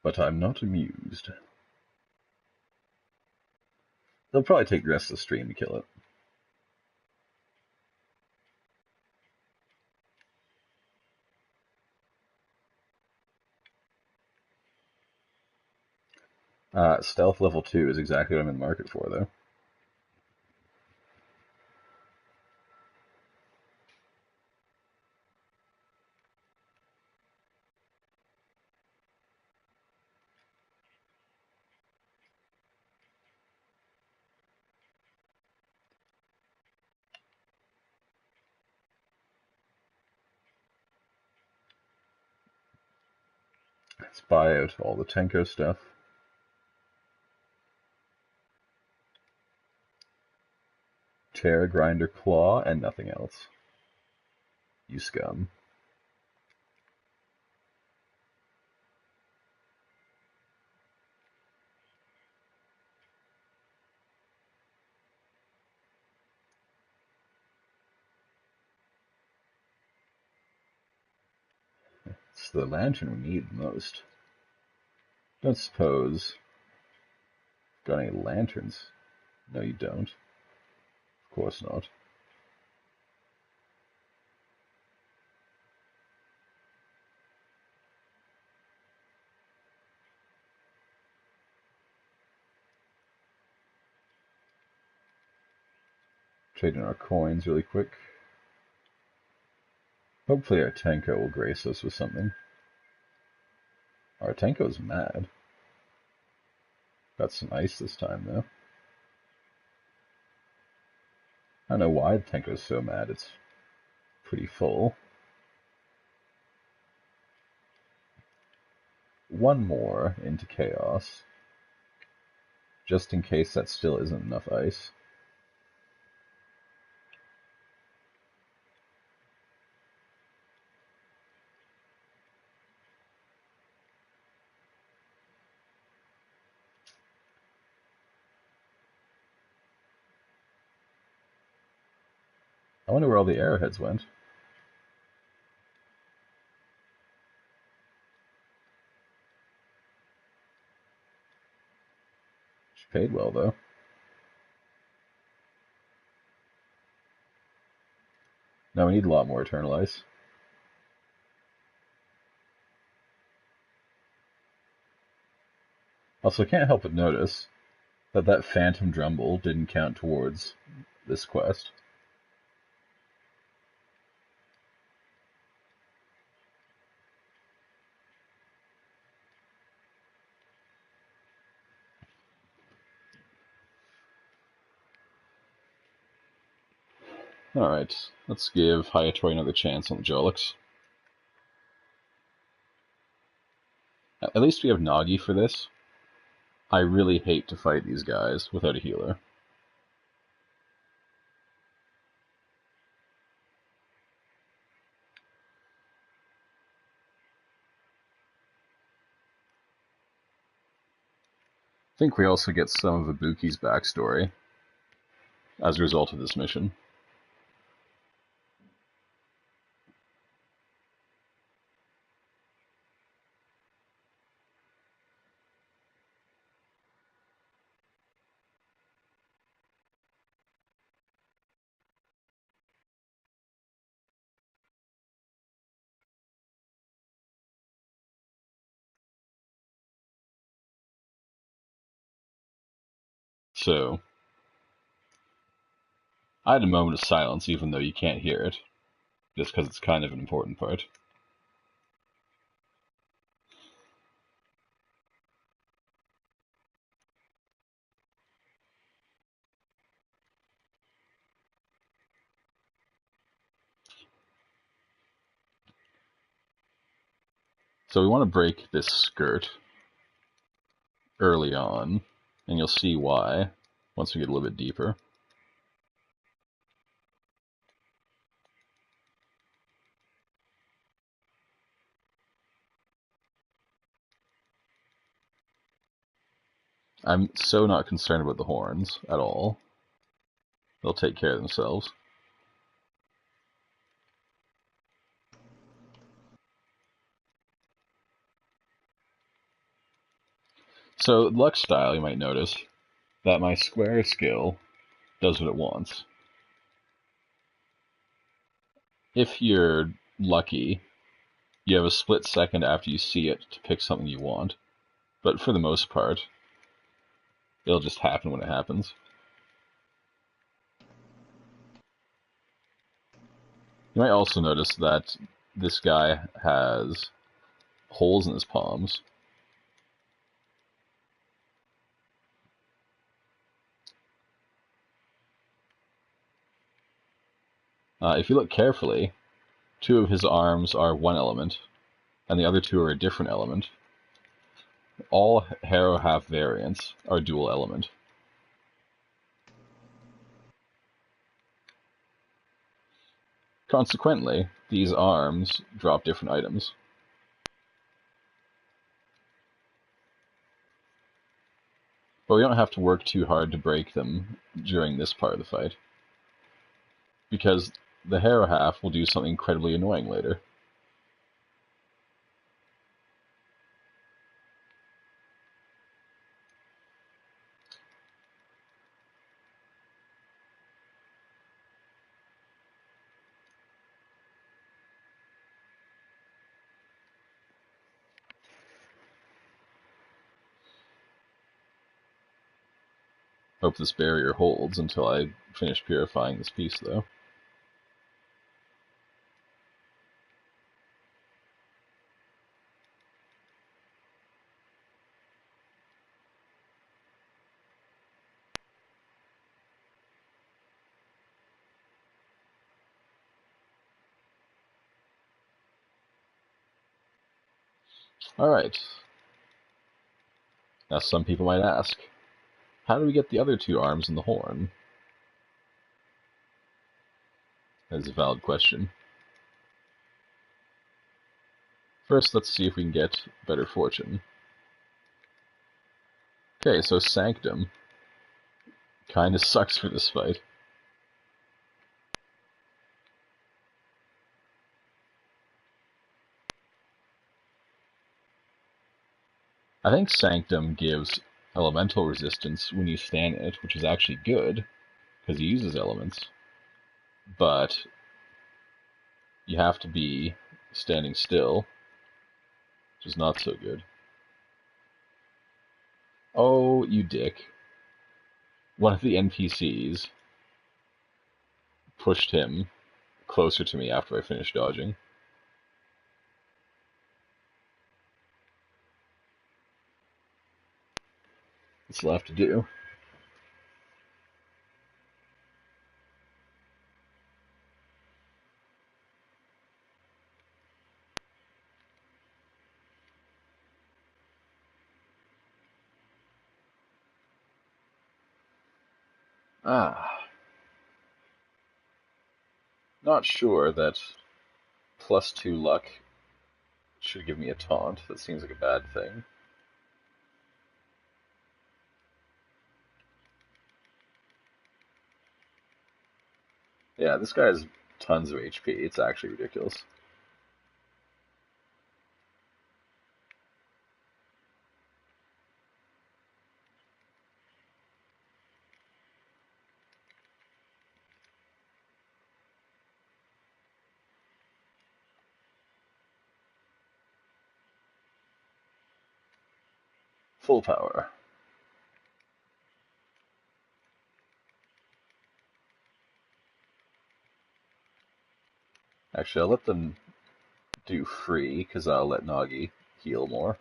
but I'm not amused. They'll probably take the rest of the stream to kill it. Stealth level 2 is exactly what I'm in the market for, though. Let's buy out all the Tenko stuff. Tear, Grinder, Claw, and nothing else. You scum. It's the lantern we need most. Don't suppose... Got any lanterns? No, you don't. Of course not. Trading our coins really quick. Hopefully our Tenko will grace us with something. Our Tenko's mad. Got some ice this time, though. I don't know why the Tenko's so mad. It's pretty full. One more into Chaos. Just in case that still isn't enough ice. I wonder where all the arrowheads went. She paid well, though. Now we need a lot more Eternal Ice. Also, can't help but notice that that Phantom Drumble didn't count towards this quest. Alright, let's give Hayatori another chance on the Jolix. At least we have Nagi for this. I really hate to fight these guys without a healer. I think we also get some of Ibuki's backstory as a result of this mission. So, I had a moment of silence even though you can't hear it, just because it's kind of an important part. So we want to break this skirt early on, and you'll see why once we get a little bit deeper. I'm so not concerned about the horns at all. They'll take care of themselves. So, luck style, you might notice that my square skill does what it wants. If you're lucky, you have a split second after you see it to pick something you want, but for the most part, it'll just happen when it happens. You might also notice that this guy has holes in his palms. If you look carefully, two of his arms are one element, and the other two are a different element. All Harrow half variants are dual element. Consequently, these arms drop different items. But we don't have to work too hard to break them during this part of the fight, because the Harrow half will do something incredibly annoying later. Hope this barrier holds until I finish purifying this piece, though. Alright. Now some people might ask, how do we get the other two arms in the horn? That is a valid question. First, let's see if we can get better fortune. Okay, so Sanctum kinda sucks for this fight. I think Sanctum gives elemental resistance when you stand in it, which is actually good, because he uses elements, but you have to be standing still, which is not so good. Oh, you dick. One of the NPCs pushed him closer to me after I finished dodging. What's left to do? Not sure that +2 luck should give me a taunt. That seems like a bad thing. Yeah, this guy has tons of HP. It's actually ridiculous. Full power. Actually, I'll let them do free, because I'll let Nagi heal more.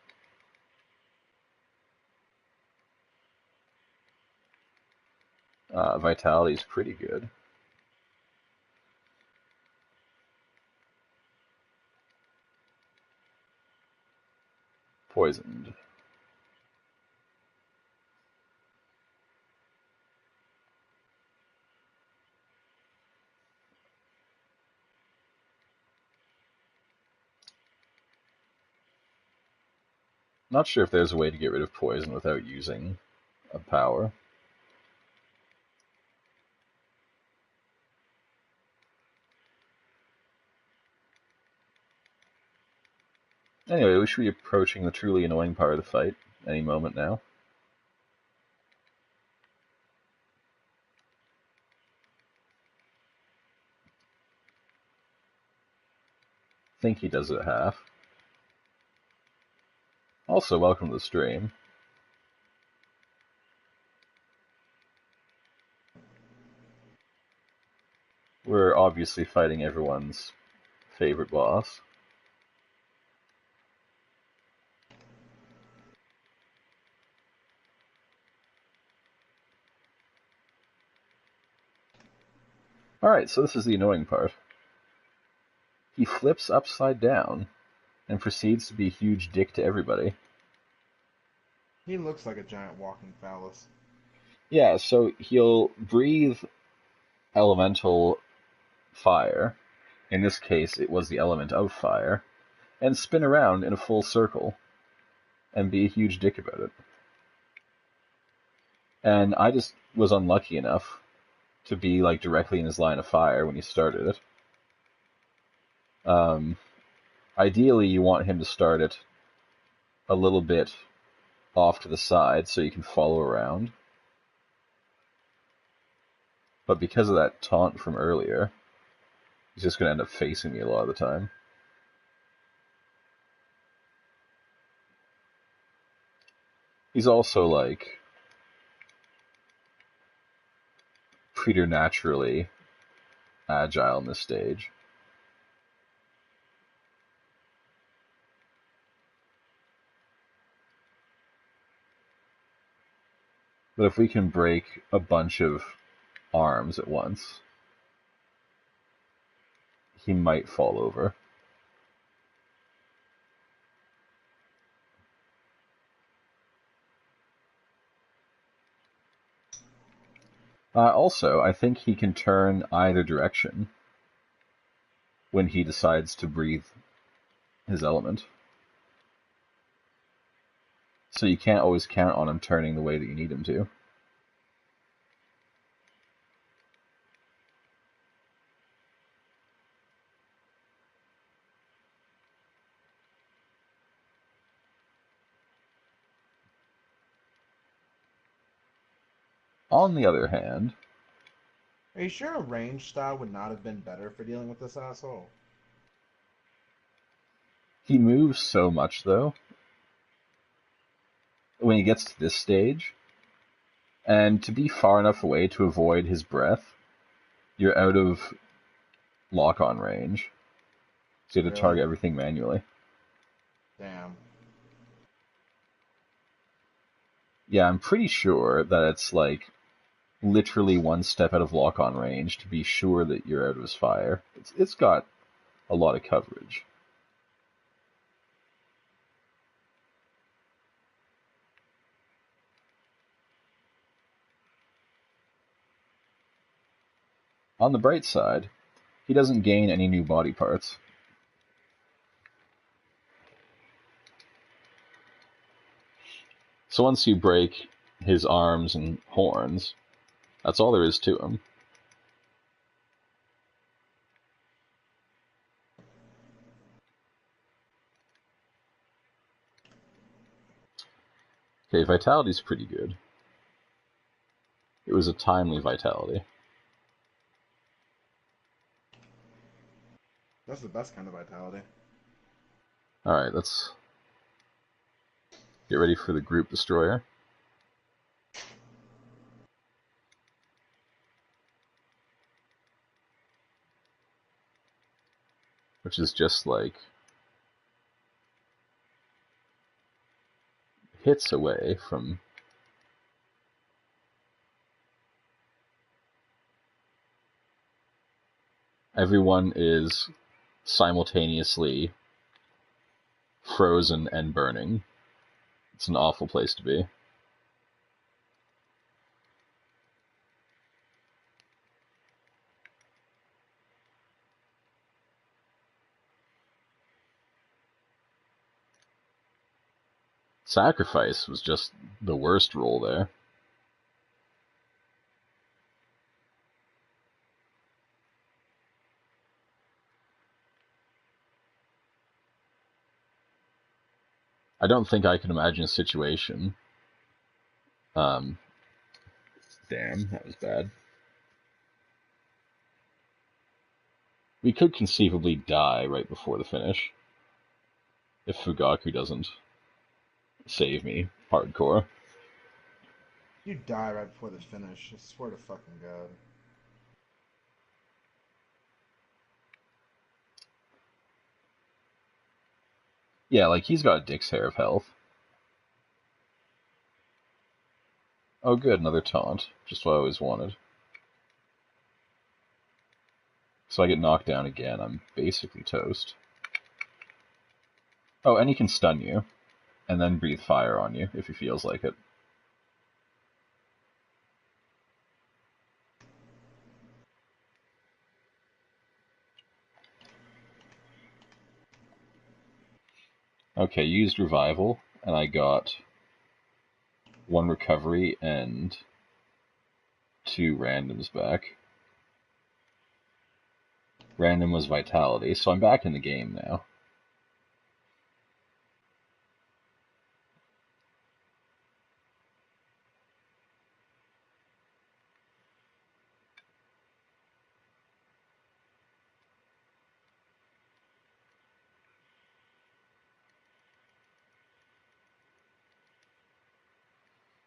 Vitality's pretty good. Poisoned. Not sure if there's a way to get rid of poison without using a power. Anyway, we should be approaching the truly annoying part of the fight any moment now. think he does it at half. Also, welcome to the stream. We're obviously fighting everyone's favorite boss. Alright, so this is the annoying part. He flips upside down and proceeds to be a huge dick to everybody. He looks like a giant walking phallus. Yeah, so he'll breathe elemental fire. In this case, it was the element of fire. And spin around in a full circle and be a huge dick about it. And I just was unlucky enough to be like directly in his line of fire when he started it. Ideally, you want him to start it a little bit off to the side so you can follow around. But because of that taunt from earlier, he's just going to end up facing me a lot of the time. He's also like preternaturally agile in this stage. But if we can break a bunch of arms at once, he might fall over. Also, I think he can turn either direction when he decides to breathe his element. So you can't always count on him turning the way that you need him to. On the other hand, Are you sure a ranged style would not have been better for dealing with this asshole? he moves so much, though, when he gets to this stage, and to be far enough away to avoid his breath, you're out of lock-on range. So you have to Really? target everything manually. Damn. Yeah, I'm pretty sure that it's like literally one step out of lock-on range to be sure that you're out of his fire. It's got a lot of coverage. On the bright side, he doesn't gain any new body parts. So once you break his arms and horns, that's all there is to him. Okay, vitality's pretty good. It was a timely vitality. That's the best kind of vitality. Alright, let's get ready for the group destroyer. Which is just like hits away from everyone is simultaneously frozen and burning. It's an awful place to be. Sacrifice was just the worst roll there. I don't think I can imagine a situation. Damn, that was bad. We could conceivably die right before the finish if Fugaku doesn't save me hardcore. You die right before the finish. I swear to fucking god. Yeah, like he's got a dick's hair of health. Oh good, another taunt. Just what I always wanted. So I get knocked down again, I'm basically toast. Oh, and he can stun you, and then breathe fire on you if he feels like it. Okay, used revival, and I got 1 recovery and 2 randoms back. Random was vitality, so I'm back in the game now.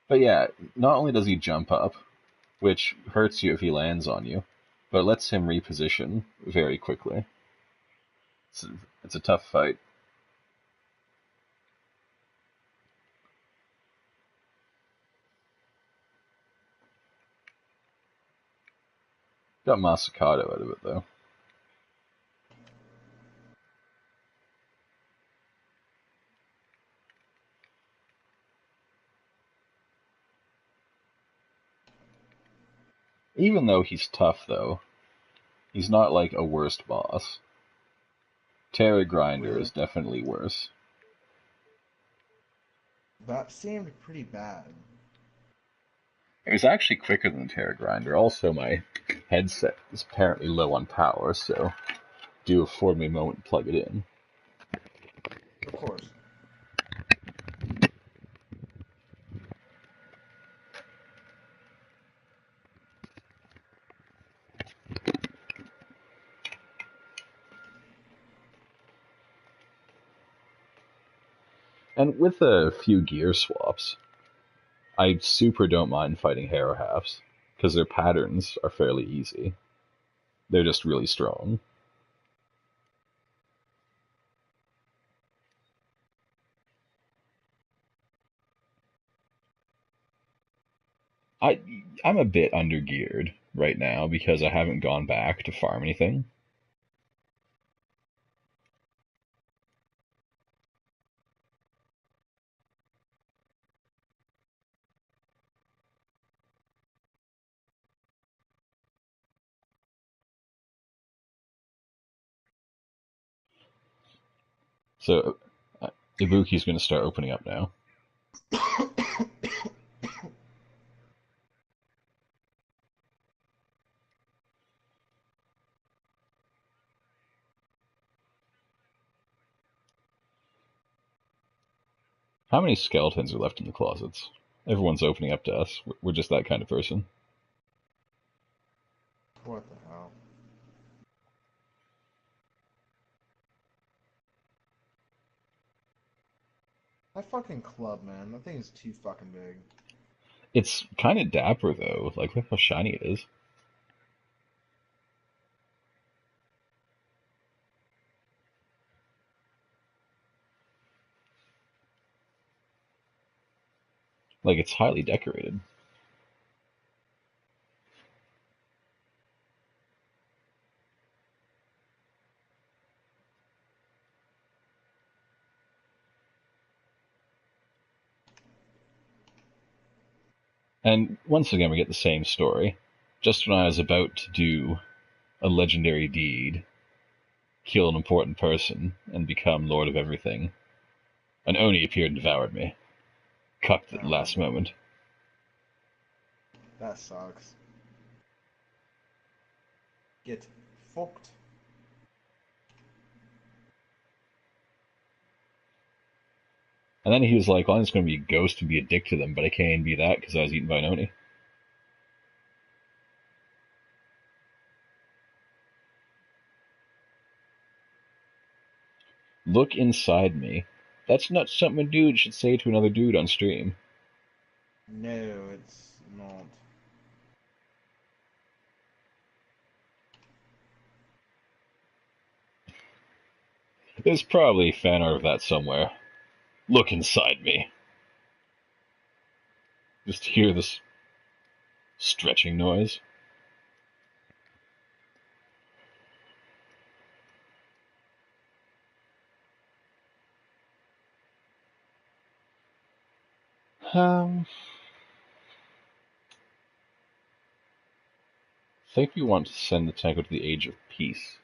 But yeah, not only does he jump up, which hurts you if he lands on you, but it lets him reposition very quickly. It's a tough fight. Got Masakato out of it though. Even though he's tough though, he's not like a worst boss. Terra Grinder Really? is definitely worse. That seemed pretty bad. It was actually quicker than Terra Grinder. Also, my headset is apparently low on power, so do afford me a moment to plug it in. Of course. And with a few gear swaps, I super don't mind fighting Harrow Halves, because their patterns are fairly easy. They're just really strong. I I'm a bit undergeared right now because I haven't gone back to farm anything. So Ibuki's going to start opening up now. How many skeletons are left in the closets? Everyone's opening up to us. We're just that kind of person. What the hell? That fucking club, man. That thing is too fucking big. It's kind of dapper though. Like look how shiny it is. Like it's highly decorated. And once again, we get the same story. Just when I was about to do a legendary deed, kill an important person, and become Lord of Everything, an Oni appeared and devoured me. Cucked at the Oh, last moment. that sucks. Get fucked. And then he was like, well, I'm just going to be a ghost and be a dick to them, but I can't even be that because I was eaten by an Oni. Look inside me. That's not something a dude should say to another dude on stream. No, it's not. There's probably fan art of that somewhere. Look inside me. Just hear this stretching noise. I think we want to send the Tango to the Age of Peace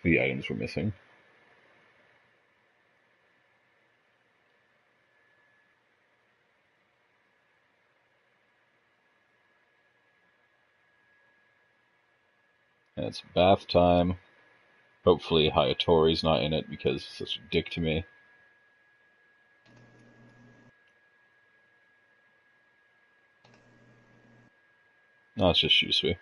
for the items we're missing. And it's bath time. Hopefully Hayatori's not in it because he's such a dick to me. No, it's just Shusui.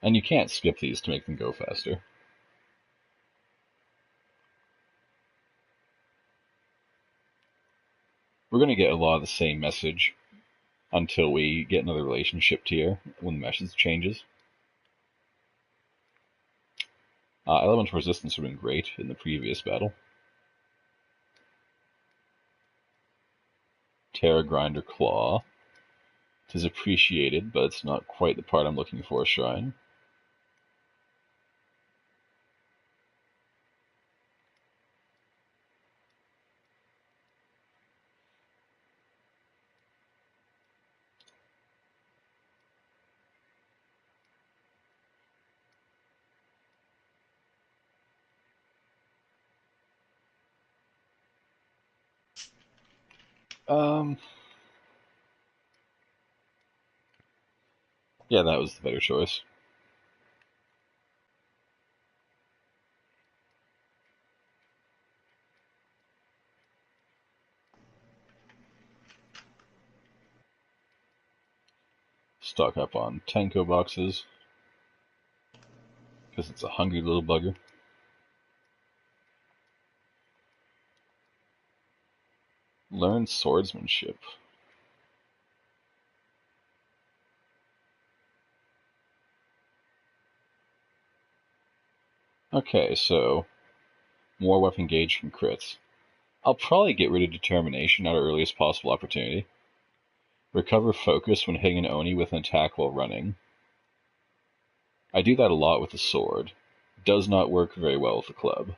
And you can't skip these to make them go faster. We're going to get a lot of the same message until we get another relationship tier when the message changes. Elemental resistance would have been great in the previous battle. Terra Grinder Claw. It is appreciated, but it's not quite the part I'm looking for, Shrine. Yeah, that was the better choice. Stock up on Tenko boxes, because it's a hungry little bugger. Learn swordsmanship. Okay, so more weapon gauge from crits. I'll probably get rid of determination at our earliest possible opportunity. Recover focus when hitting an Oni with an attack while running. I do that a lot with the sword. Does not work very well with the club.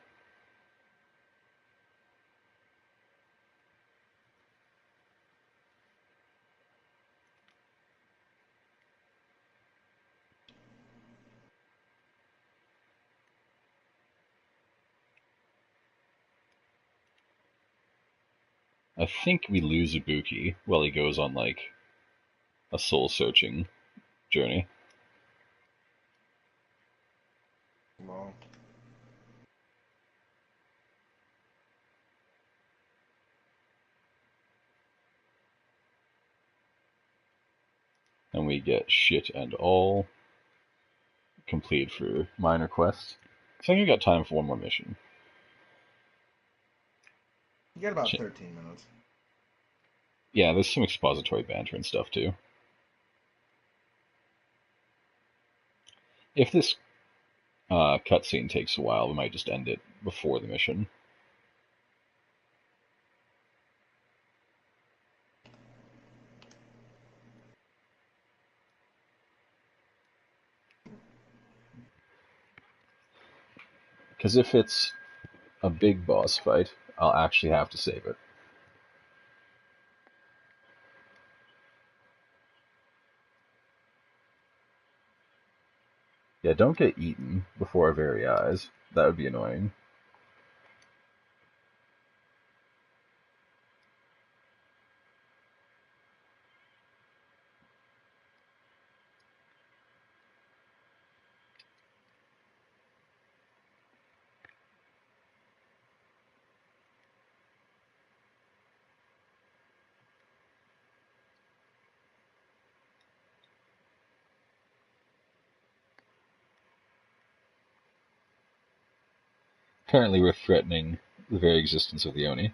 I think we lose Ibuki while he goes on, like, a soul-searching journey. Well, And we get shit and all complete for minor quests. I think we got time for one more mission. you got about 13 minutes. Yeah, there's some expository banter and stuff too. If this cutscene takes a while, we might just end it before the mission. Because if it's a big boss fight, I'll actually have to save it. Yeah, don't get eaten before our very eyes. That would be annoying. Apparently we're threatening the very existence of the Oni.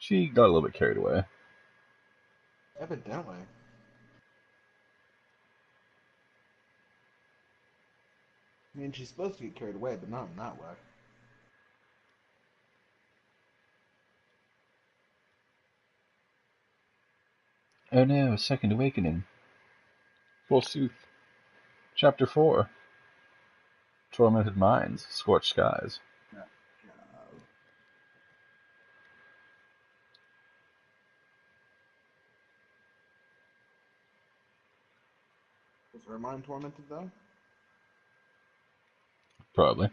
She got a little bit carried away. Evidently. I mean, she's supposed to get carried away, but not in that way. Oh no, a second awakening. Forsooth. Chapter 4. Tormented Minds, Scorched Skies. Yeah. Was her mind tormented, though? Probably.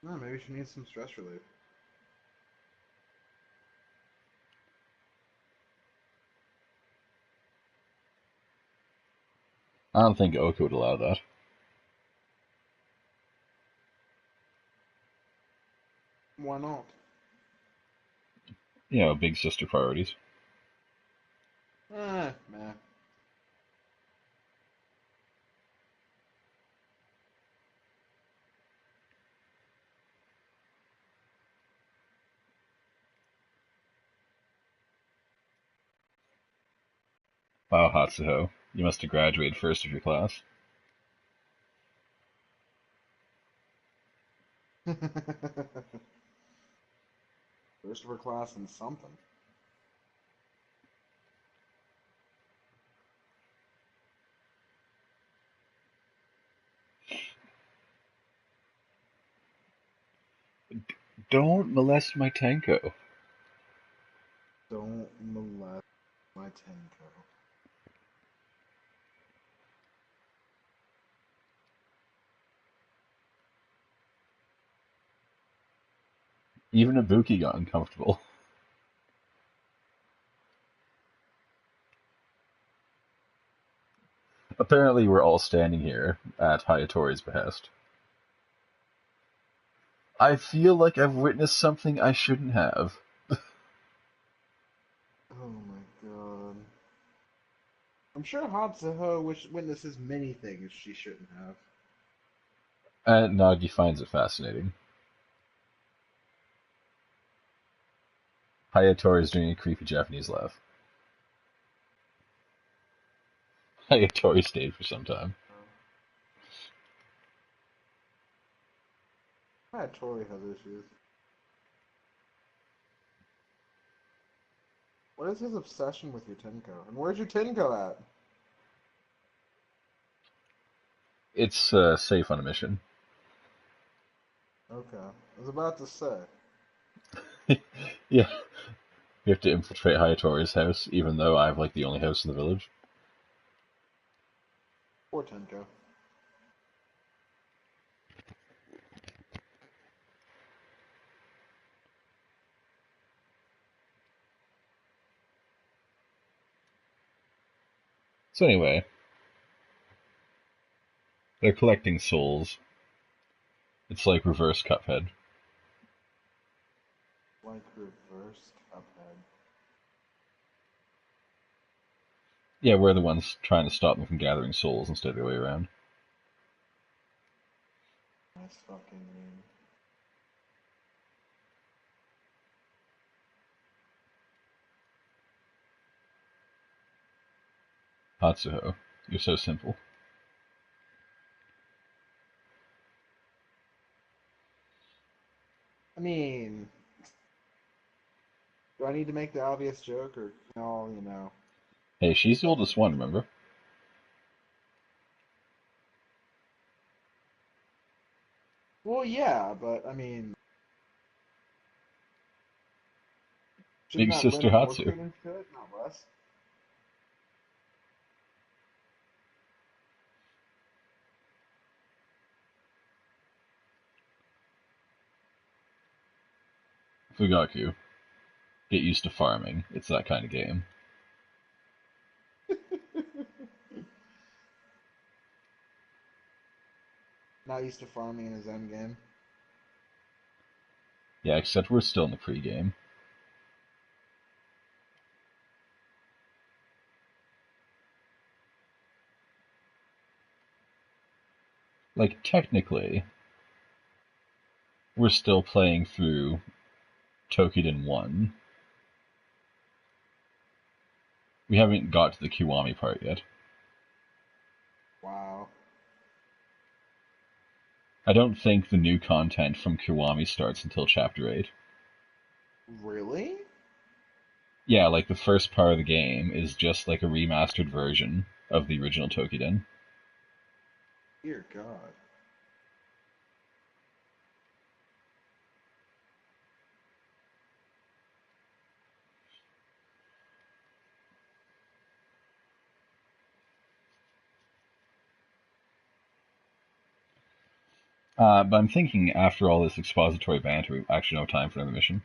No, maybe she needs some stress relief. I don't think Oka would allow that. Why not? You know, big sister priorities. Meh. Wow, Hatsuho. You must have graduated first of your class. First of her class in something. Don't molest my Tenko. Don't molest my Tenko. Even Ibuki got uncomfortable. Apparently we're all standing here at Hayatori's behest. I feel like I've witnessed something I shouldn't have. Oh my god. I'm sure Hatsuho witnesses many things she shouldn't have. And Nagi finds it fascinating. Hayatori's doing a creepy Japanese laugh. Hayatori stayed for some time. Tori has issues. What is his obsession with your Tenko? And where's your Tenko at? It's safe on a mission. Okay. I was about to say. Yeah, we have to infiltrate Hayatori's house, even though I have like the only house in the village. Poor Tenko. So anyway, they're collecting souls. It's like reverse Cuphead. Like reverse Cuphead. Yeah, we're the ones trying to stop them from gathering souls instead of the way around. Nice fucking name. Hatsuho, you're so simple. I mean, do I need to make the obvious joke, or no? You know. Hey, she's the oldest one, remember? Well, yeah, but I mean, shouldn't Big that sister lend more Hatsu. credence to it, not less? Fugaku, get used to farming. It's that kind of game. Not used to farming in his own game. Yeah, except we're still in the pre-game. Like, technically, we're still playing through Toukiden 1. We haven't got to the Kiwami part yet. Wow. I don't think the new content from Kiwami starts until Chapter 8. Really? Yeah, like the first part of the game is just like a remastered version of the original Toukiden. Dear God. But I'm thinking after all this expository banter, we actually don't have time for another mission.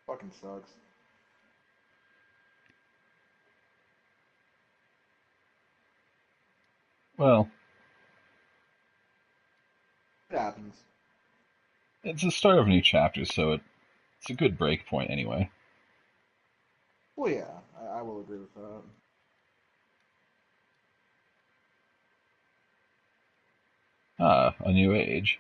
Fucking sucks. Well, It happens. it's the start of a new chapter, so it's a good break point anyway. Well, yeah, I will agree with that. Ah, a new age.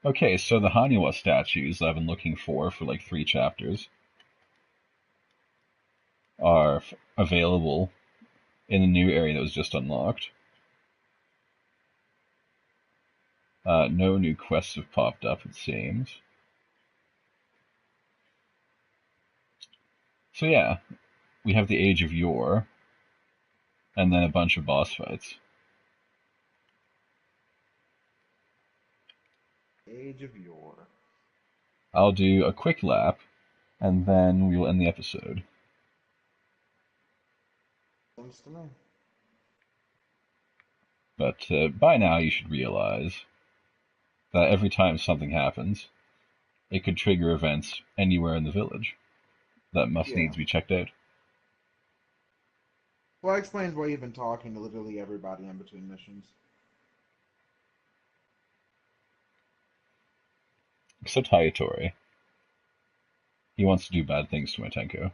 Okay, so the Haniwa statues I've been looking for like 3 chapters are available in the new area that was just unlocked. No new quests have popped up, it seems. So yeah, we have the Age of Yore, and then a bunch of boss fights. Age of Yore. I'll do a quick lap, and then we will end the episode. Seems to me. But by now you should realize that every time something happens, it could trigger events anywhere in the village that must Yeah. needs be checked out. Well, that explains why you've been talking to literally everybody in between missions. Except Hayatori. He wants to do bad things to Matenko. He wants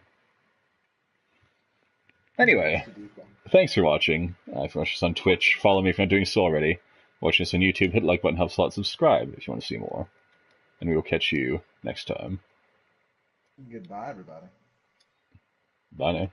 Anyway, to do things. thanks for watching. If you watch us on Twitch, follow me if you're not doing so already. Watch us on YouTube, hit the like button, helps a lot, subscribe if you want to see more. And we will catch you next time. Goodbye, everybody. Bye now.